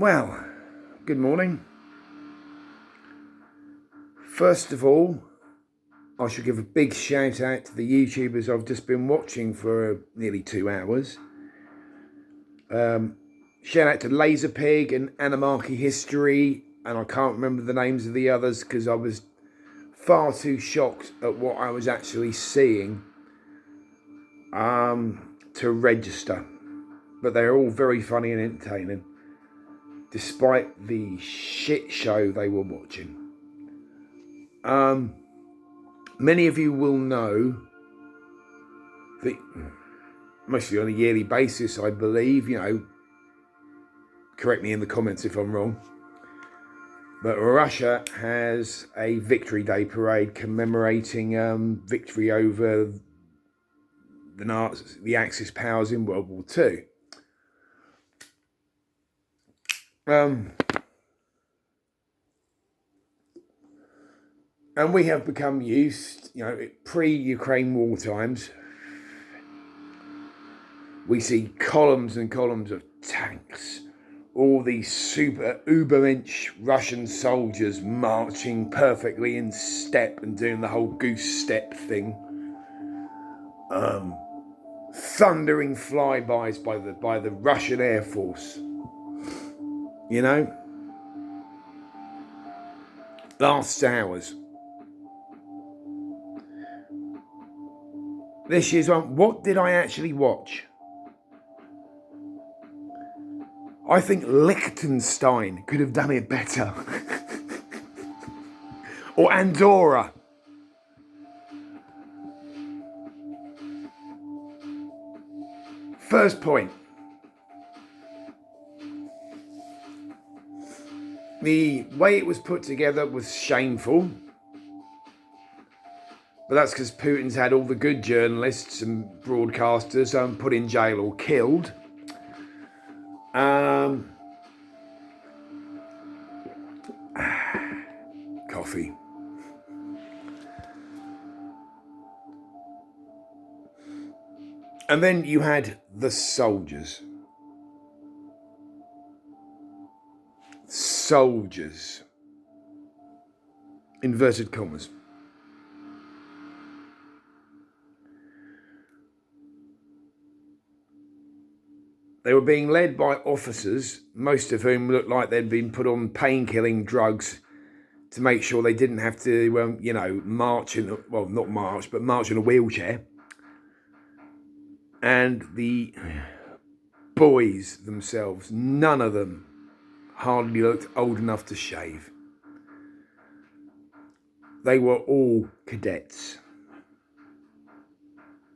Well, good morning. First of all, I should give a big shout out to the YouTubers I've just been watching for nearly 2 hours. Shout out to Laserpig and Animarchy History, and I can't remember the names of the others because I was far too shocked at what I was actually seeing to register. But they're all very funny and entertaining, despite the shit show they were watching. Many of you will know that, mostly on a yearly basis, I believe, correct me in the comments if I'm wrong, but Russia has a Victory Day parade commemorating victory over the Nazis, the Axis powers in World War II. And we have become used, pre-Ukraine war times, we see columns and columns of tanks, all these super uber-inch Russian soldiers marching perfectly in step and doing the whole goose step thing. Thundering flybys by the Russian Air Force. Last hours. This year's one, what did I actually watch? I think Liechtenstein could have done it better. Or Andorra. First point. The way it was put together was shameful. But that's because Putin's had all the good journalists and broadcasters put in jail or killed. Coffee. And then you had the soldiers. Soldiers. Inverted commas. They were being led by officers, most of whom looked like they'd been put on pain-killing drugs to make sure they didn't have to, march march in a wheelchair. And the boys themselves, none of them hardly looked old enough to shave. They were all cadets.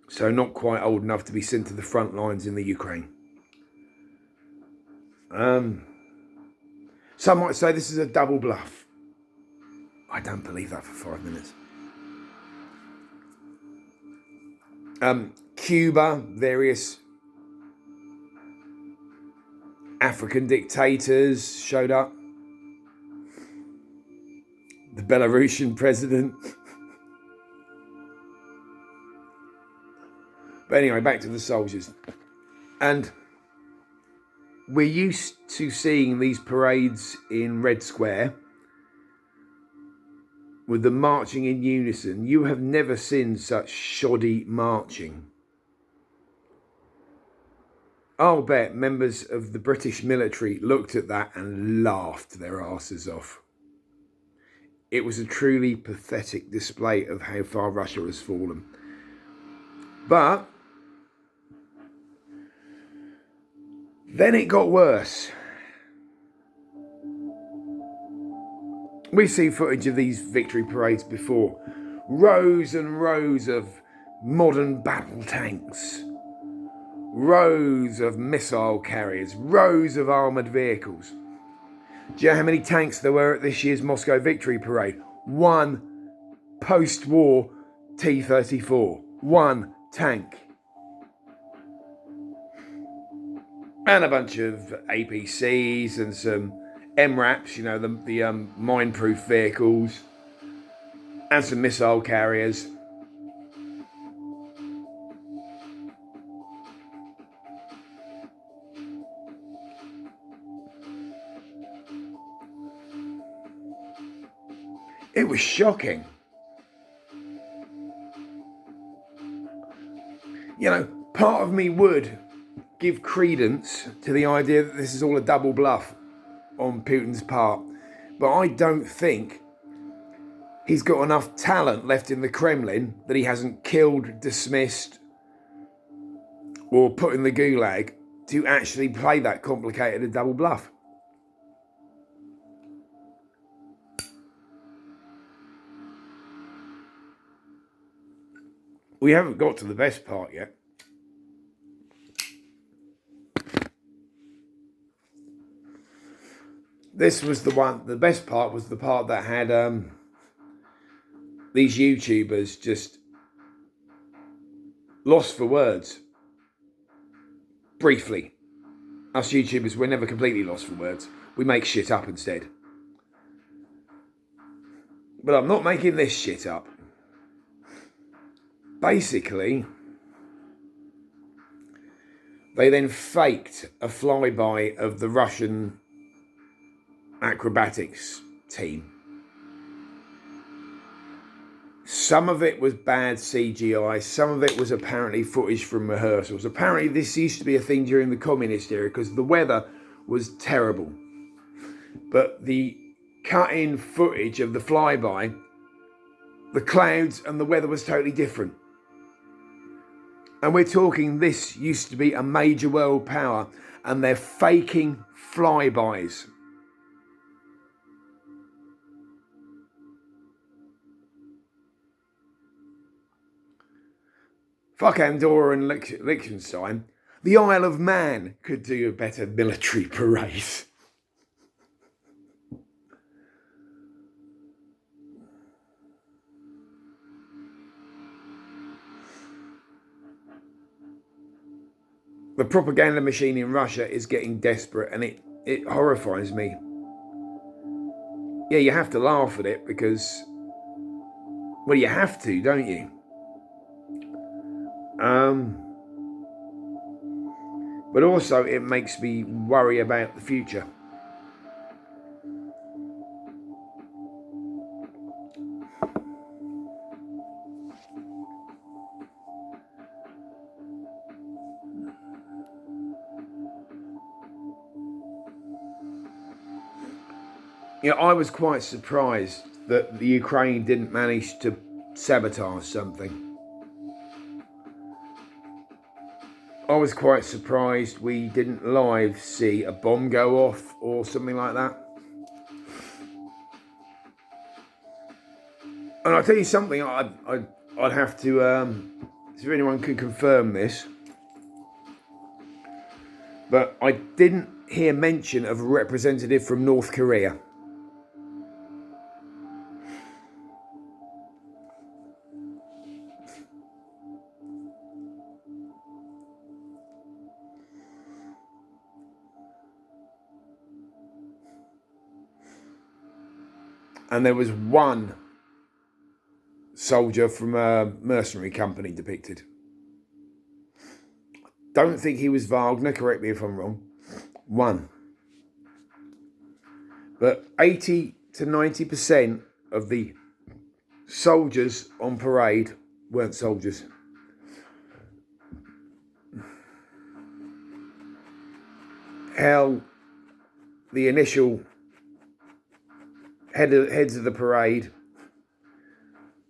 So not quite old enough to be sent to the front lines in the Ukraine. Some might say this is a double bluff. I don't believe that for 5 minutes. Cuba, various African dictators showed up. The Belarusian president. But anyway, back to the soldiers. And we're used to seeing these parades in Red Square with the marching in unison. You have never seen such shoddy marching. I'll bet members of the British military looked at that and laughed their asses off. It was a truly pathetic display of how far Russia has fallen. But then it got worse. We've seen footage of these victory parades before. Rows and rows of modern battle tanks. Rows of missile carriers. Rows of armoured vehicles. Do you know how many tanks there were at this year's Moscow Victory Parade? One post-war T-34. One tank. And a bunch of APCs and some MRAPs, the mine-proof vehicles, and some missile carriers. It was shocking. You know, part of me would give credence to the idea that this is all a double bluff on Putin's part, but I don't think he's got enough talent left in the Kremlin that he hasn't killed, dismissed, or put in the gulag to actually play that complicated a double bluff. We haven't got to the best part yet. This was the one, the best part was the part that had these YouTubers just lost for words. Briefly. Us YouTubers, we're never completely lost for words. We make shit up instead. But I'm not making this shit up. Basically, they then faked a flyby of the Russian acrobatics team. Some of it was bad CGI, some of it was apparently footage from rehearsals. Apparently this used to be a thing during the communist era because the weather was terrible. But the cut-in footage of the flyby, the clouds and the weather was totally different. And we're talking, this used to be a major world power and they're faking flybys. Fuck Andorra and Liechtenstein. The Isle of Man could do a better military parade. The propaganda machine in Russia is getting desperate and it horrifies me. Yeah, you have to laugh at it because, well, you have to, don't you? But also it makes me worry about the future. You know, I was quite surprised that the Ukraine didn't manage to sabotage something. I was quite surprised we didn't live see a bomb go off or something like that. And I'll tell you something, I'd have to, if anyone could confirm this, but I didn't hear mention of a representative from North Korea. And there was one soldier from a mercenary company depicted. Don't think he was Wagner, correct me if I'm wrong. One. But 80 to 90% of the soldiers on parade weren't soldiers. Hell, the initial heads of the parade,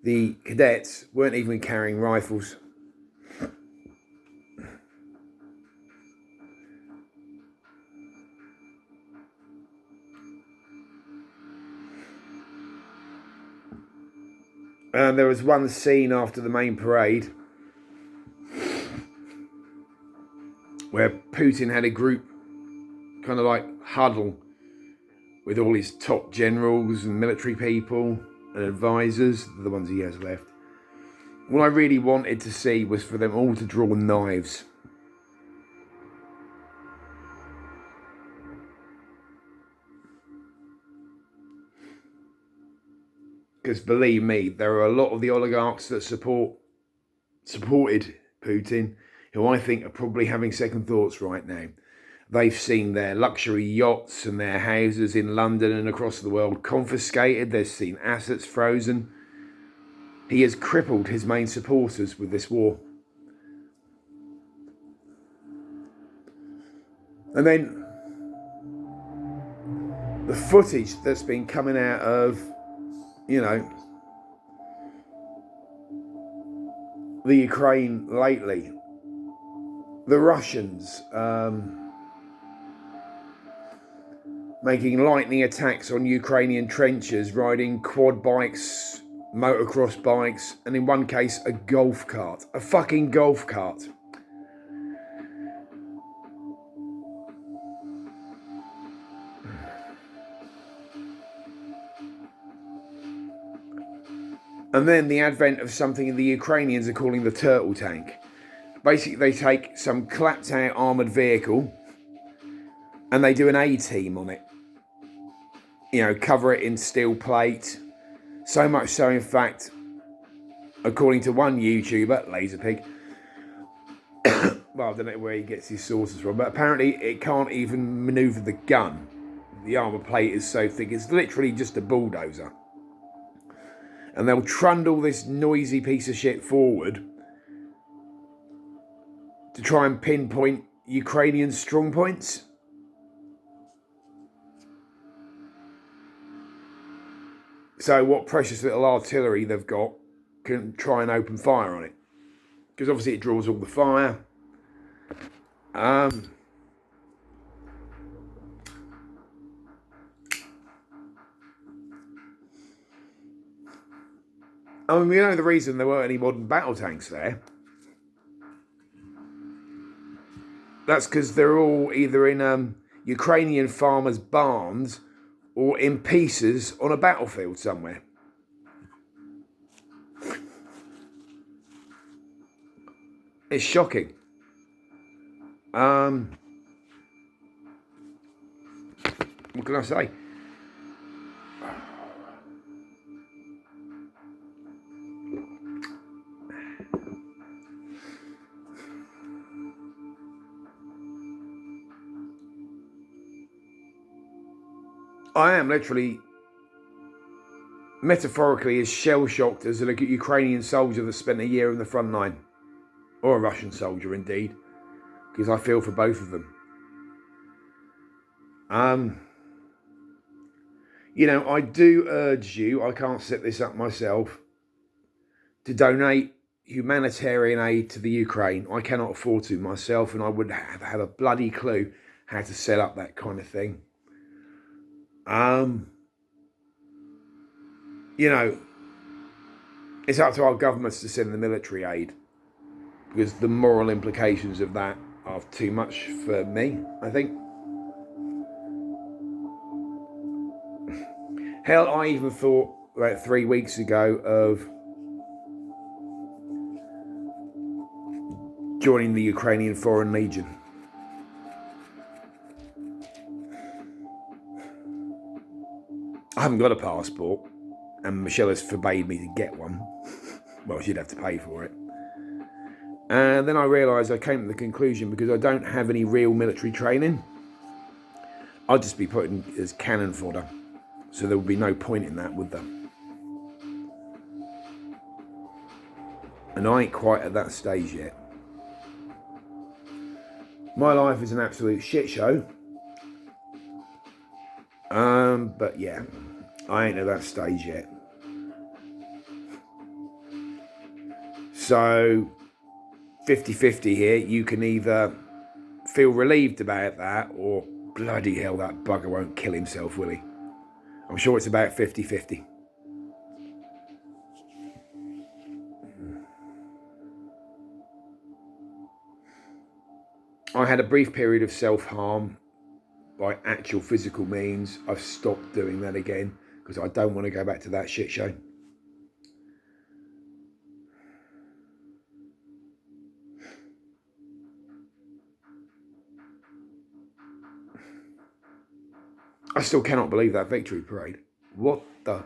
the cadets, weren't even carrying rifles. And there was one scene after the main parade where Putin had a group kind of like huddle with all his top generals and military people and advisors, the ones he has left. What I really wanted to see was for them all to draw knives. Because believe me, there are a lot of the oligarchs that supported Putin who I think are probably having second thoughts right now. They've seen their luxury yachts and their houses in London and across the world confiscated. They've seen assets frozen. He has crippled his main supporters with this war. And then the footage that's been coming out of, the Ukraine lately. The Russians making lightning attacks on Ukrainian trenches, riding quad bikes, motocross bikes, and in one case, a golf cart. A fucking golf cart. And then the advent of something the Ukrainians are calling the turtle tank. Basically, they take some clapped out armoured vehicle and they do an A-team on it. Cover it in steel plate. So much so, in fact, according to one YouTuber, Laserpig, well, I don't know where he gets his sources from, but apparently it can't even manoeuvre the gun. The armour plate is so thick, it's literally just a bulldozer. And they'll trundle this noisy piece of shit forward to try and pinpoint Ukrainian strong points. So what precious little artillery they've got can try and open fire on it. Because obviously it draws all the fire. We know the reason there weren't any modern battle tanks there. That's because they're all either in Ukrainian farmers' barns or in pieces on a battlefield somewhere. It's shocking. What can I say? I am literally, metaphorically, as shell-shocked as a Ukrainian soldier that spent a year in the front line. Or a Russian soldier, indeed. Because I feel for both of them. I do urge you, I can't set this up myself, to donate humanitarian aid to the Ukraine. I cannot afford to myself, and I would have a bloody clue how to set up that kind of thing. It's up to our governments to send the military aid, because the moral implications of that are too much for me, I think. Hell, I even thought about 3 weeks ago of joining the Ukrainian Foreign Legion. I haven't got a passport, and Michelle has forbade me to get one. Well, she'd have to pay for it. And then I realised, I came to the conclusion, because I don't have any real military training, I'd just be put in as cannon fodder. So there would be no point in that, would there? And I ain't quite at that stage yet. My life is an absolute shit show. But yeah, I ain't at that stage yet. So 50-50 here. You can either feel relieved about that, or bloody hell, that bugger won't kill himself, will he? I'm sure it's about 50-50. I had a brief period of self-harm by actual physical means. I've stopped doing that again because I don't want to go back to that shit show. I still cannot believe that victory parade. What the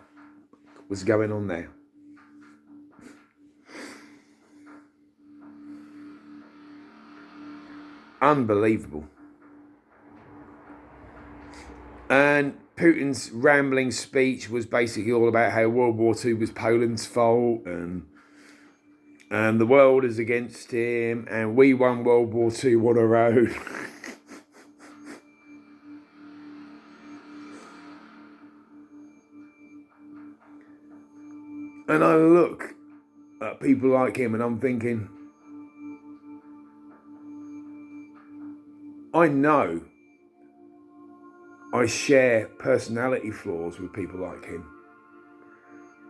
was going on there? Unbelievable. And Putin's rambling speech was basically all about how World War II was Poland's fault and the world is against him and we won World War II on our own. And I look at people like him and I'm thinking, I know I share personality flaws with people like him,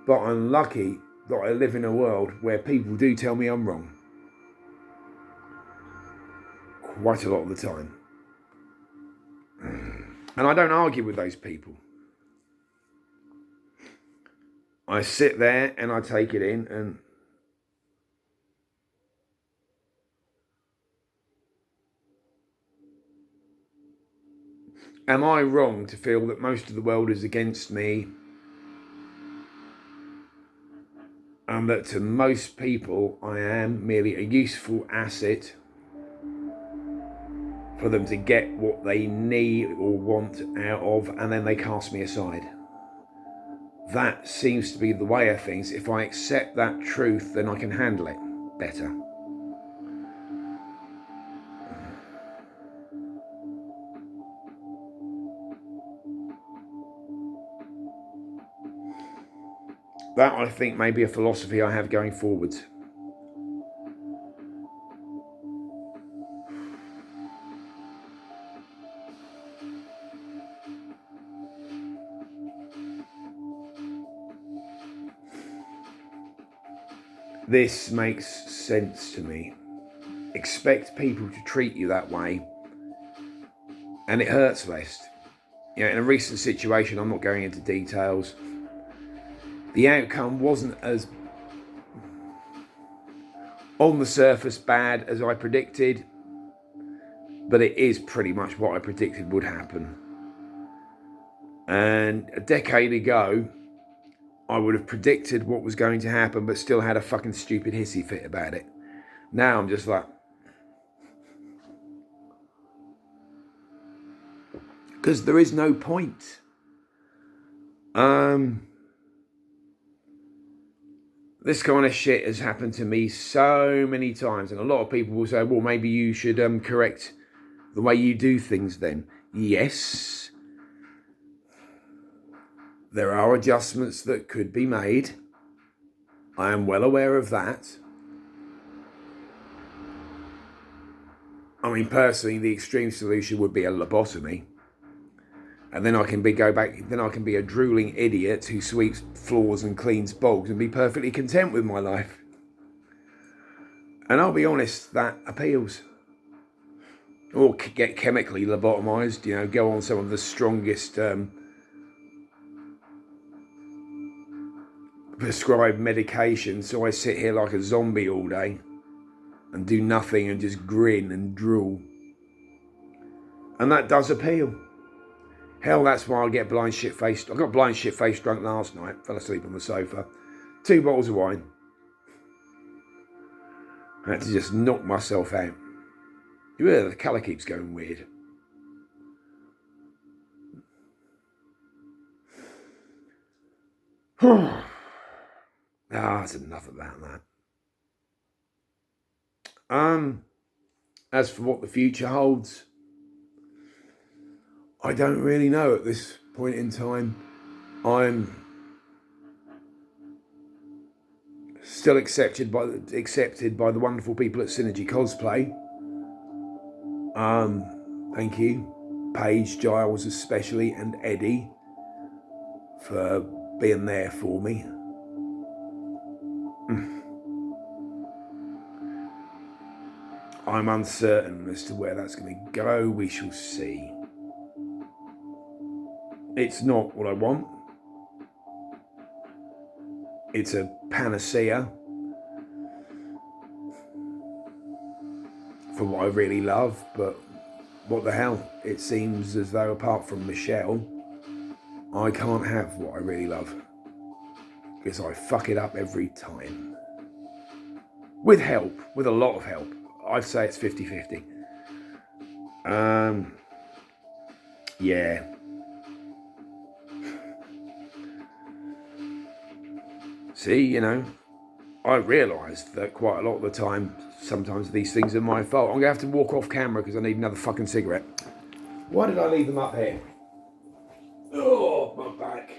but I'm lucky that I live in a world where people do tell me I'm wrong. Quite a lot of the time. And I don't argue with those people. I sit there and I take it in and am I wrong to feel that most of the world is against me and that to most people I am merely a useful asset for them to get what they need or want out of and then they cast me aside? That seems to be the way of things. If I accept that truth, then I can handle it better. That, I think, may be a philosophy I have going forwards. This makes sense to me. Expect people to treat you that way, and it hurts less. You know, in a recent situation, I'm not going into details, the outcome wasn't as on the surface bad as I predicted, but it is pretty much what I predicted would happen. And a decade ago, I would have predicted what was going to happen, but still had a fucking stupid hissy fit about it. Now I'm just like, because there is no point. This kind of shit has happened to me so many times, and a lot of people will say, well, maybe you should correct the way you do things then. Yes, there are adjustments that could be made. I am well aware of that. I mean, personally, the extreme solution would be a lobotomy. And then I can be a drooling idiot who sweeps floors and cleans bogs and be perfectly content with my life. And I'll be honest, that appeals. Or get chemically lobotomized, you know, go on some of the strongest prescribed medication, so I sit here like a zombie all day and do nothing and just grin and drool. And that does appeal. Hell, that's why I get blind shit-faced. I got blind shit-faced drunk last night, fell asleep on the sofa. 2 bottles of wine. I had to just knock myself out. Yeah, the colour keeps going weird. That's enough about that. As for what the future holds, I don't really know at this point in time. I'm still accepted by the wonderful people at Synergy Cosplay. Thank you, Paige, Giles especially, and Eddie for being there for me. I'm uncertain as to where that's going to go. We shall see. It's not what I want. It's a panacea for what I really love, but what the hell? It seems as though apart from Michelle, I can't have what I really love. Because I fuck it up every time. With help, with a lot of help. I'd say it's 50-50. Yeah. See, you know, I realise that quite a lot of the time, sometimes these things are my fault. I'm going to have to walk off camera because I need another fucking cigarette. Why did I leave them up here? Oh, my back.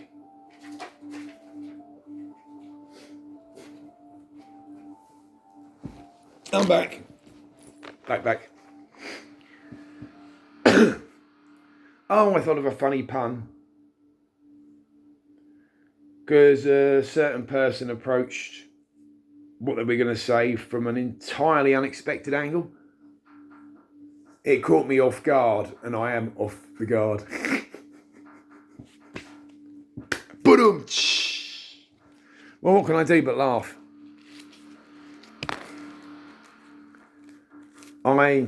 I'm back. Back. Oh, I thought of a funny pun. Because a certain person approached what they were going to say from an entirely unexpected angle. It caught me off guard, and I am off the guard. Ba-dum! Well, what can I do but laugh? I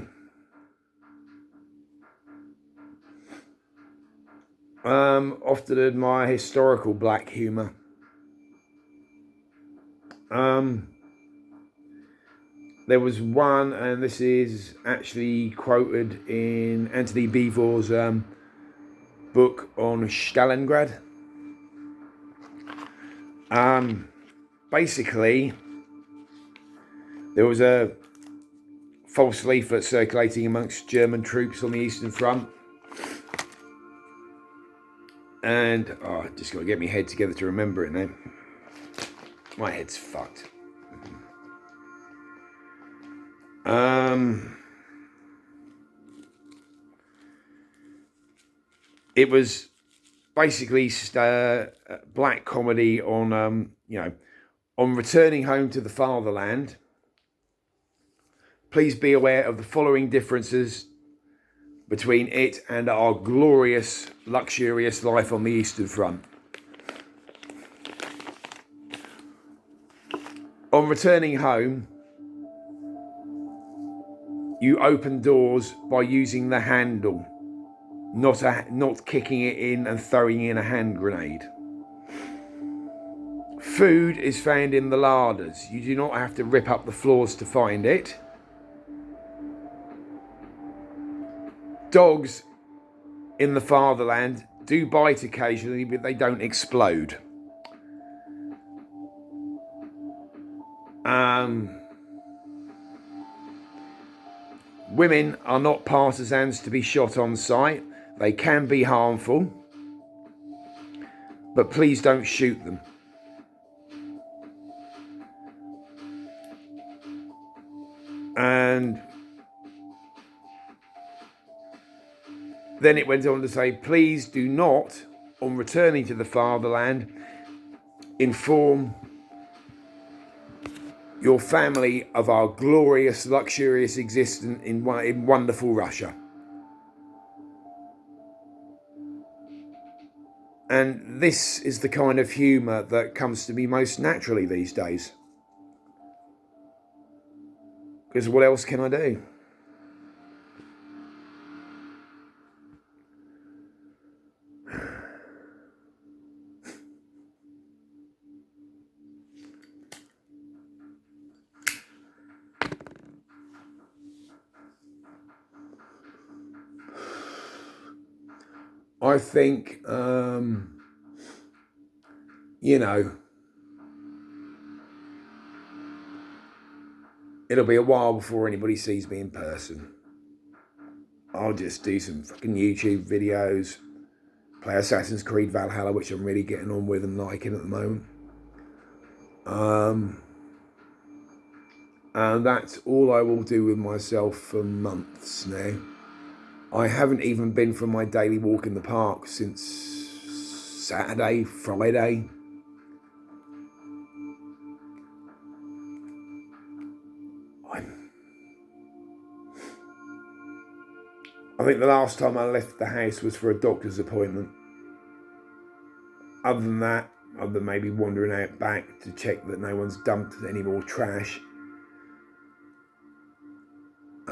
often admire historical black humour. There was one, and this is actually quoted in Anthony Beevor's book on Stalingrad. Basically, there was a false leaflet circulating amongst German troops on the Eastern Front. And, just got to get my head together to remember it now. My head's fucked. It was basically black comedy on, on returning home to the fatherland. Please be aware of the following differences between it and our glorious, luxurious life on the Eastern Front. On returning home, you open doors by using the handle, not kicking it in and throwing in a hand grenade. Food is found in the larders. You do not have to rip up the floors to find it. Dogs in the fatherland do bite occasionally, but they don't explode. Women are not partisans to be shot on sight. They can be harmful, but please don't shoot them. And then it went on to say, please do not, on returning to the fatherland, inform your family of our glorious, luxurious existence in wonderful Russia. And this is the kind of humour that comes to me most naturally these days. Because what else can I do? I think, it'll be a while before anybody sees me in person. I'll just do some fucking YouTube videos, play Assassin's Creed Valhalla, which I'm really getting on with and liking at the moment. And that's all I will do with myself for months now. I haven't even been for my daily walk in the park since Saturday, Friday. I think the last time I left the house was for a doctor's appointment. Other than that, other than maybe wandering out back to check that no one's dumped any more trash,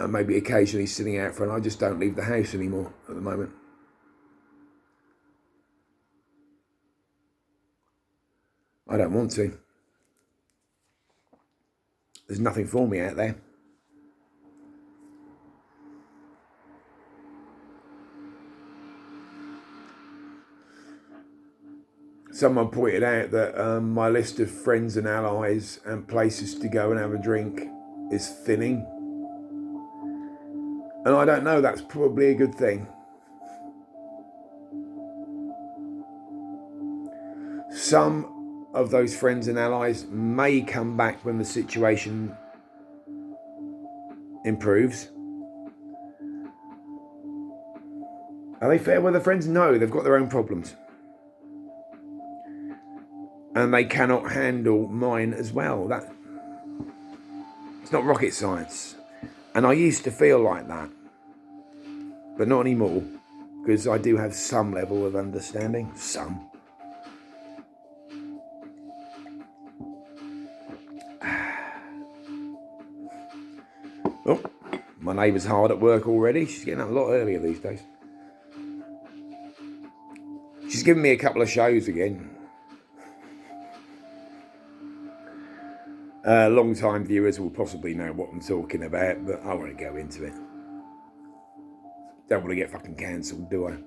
maybe occasionally sitting out front, I just don't leave the house anymore at the moment. I don't want to. There's nothing for me out there. someone pointed out that my list of friends and allies and places to go and have a drink is thinning. And I don't know, that's probably a good thing. Some of those friends and allies may come back when the situation improves. Are they fair weather friends? No, they've got their own problems. And they cannot handle mine as well. It's not rocket science. And I used to feel like that. But not anymore. Because I do have some level of understanding. Some. Oh, my neighbour's hard at work already. She's getting up a lot earlier these days. She's given me a couple of shows again. Long-time viewers will possibly know what I'm talking about, but I won't go into it. Don't want to get fucking cancelled, do I?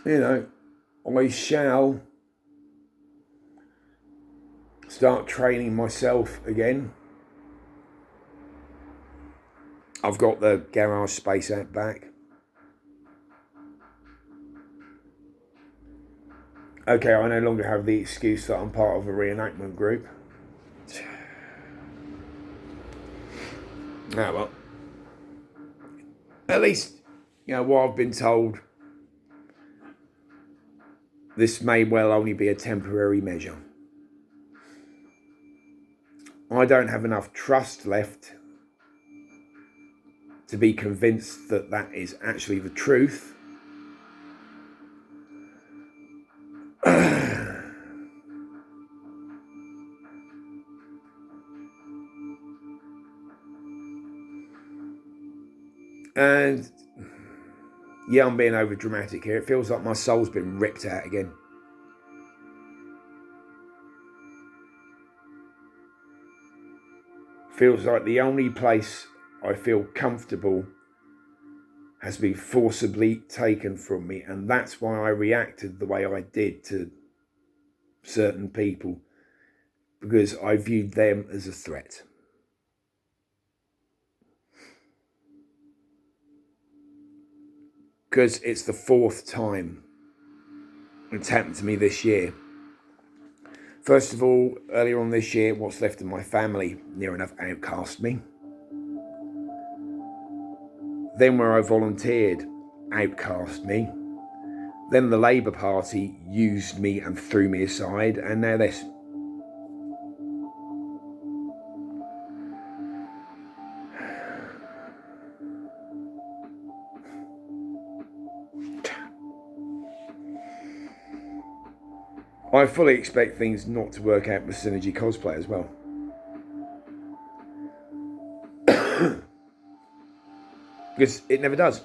You know, I shall start training myself again. I've got the garage space out back. Okay, I no longer have the excuse that I'm part of a reenactment group. Ah, well. At least, you know, what I've been told, this may well only be a temporary measure. I don't have enough trust left to be convinced that that is actually the truth. And yeah, I'm being over dramatic here. It feels like my soul's been ripped out again. Feels like the only place I feel comfortable has been forcibly taken from me, and that's why I reacted the way I did to certain people, because I viewed them as a threat. Because it's the fourth time it's happened to me this year. First of all, earlier on this year, what's left of my family near enough outcast me. Then where I volunteered, outcast me. Then the Labour Party used me and threw me aside, and now this. I fully expect things not to work out with Synergy Cosplay as well. Because it never does.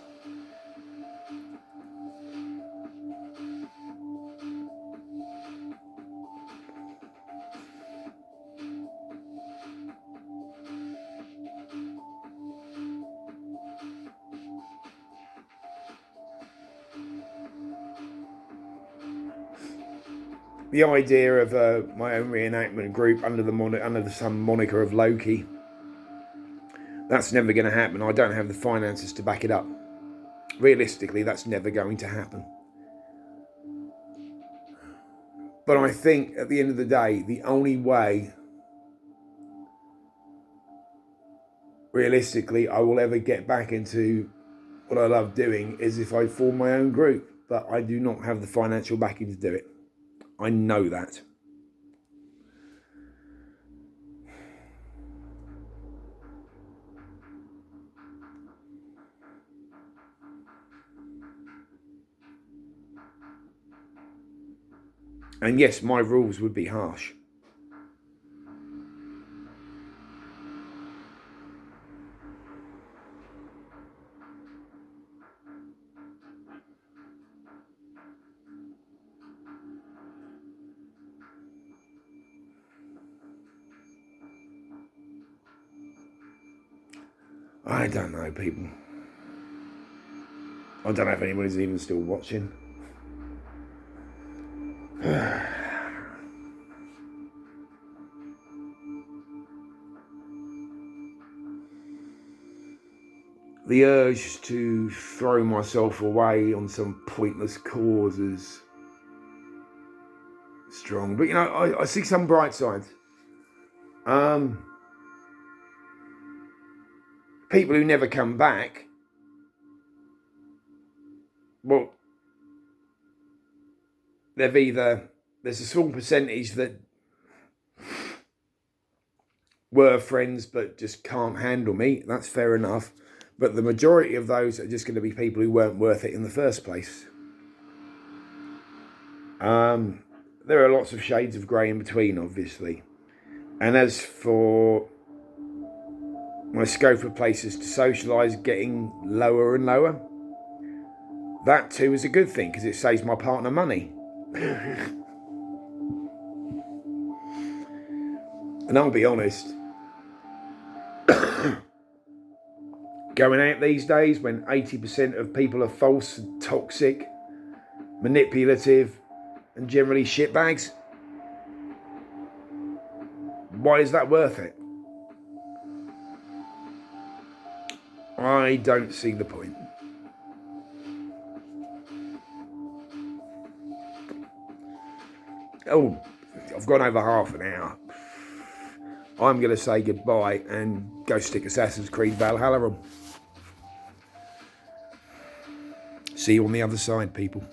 The idea of my own reenactment group under some moniker of Loki, that's never going to happen. I don't have the finances to back it up. Realistically, that's never going to happen. But I think at the end of the day, the only way, realistically, I will ever get back into what I love doing is if I form my own group. But I do not have the financial backing to do it. I know that. And yes, my rules would be harsh. I don't know, people. I don't know if anybody's even still watching. The urge to throw myself away on some pointless cause is strong. But, you know, I see some bright sides. People who never come back, well, there's a small percentage that were friends but just can't handle me. That's fair enough. But the majority of those are just going to be people who weren't worth it in the first place. There are lots of shades of grey in between, obviously. And as for my scope of places to socialise getting lower and lower, that too is a good thing because it saves my partner money. And I'll be honest, going out these days when 80% of people are false, toxic, manipulative, and generally shitbags, why is that worth it? I don't see the point. Oh, I've gone over half an hour. I'm going to say goodbye and go stick Assassin's Creed Valhalla on. See you on the other side, people.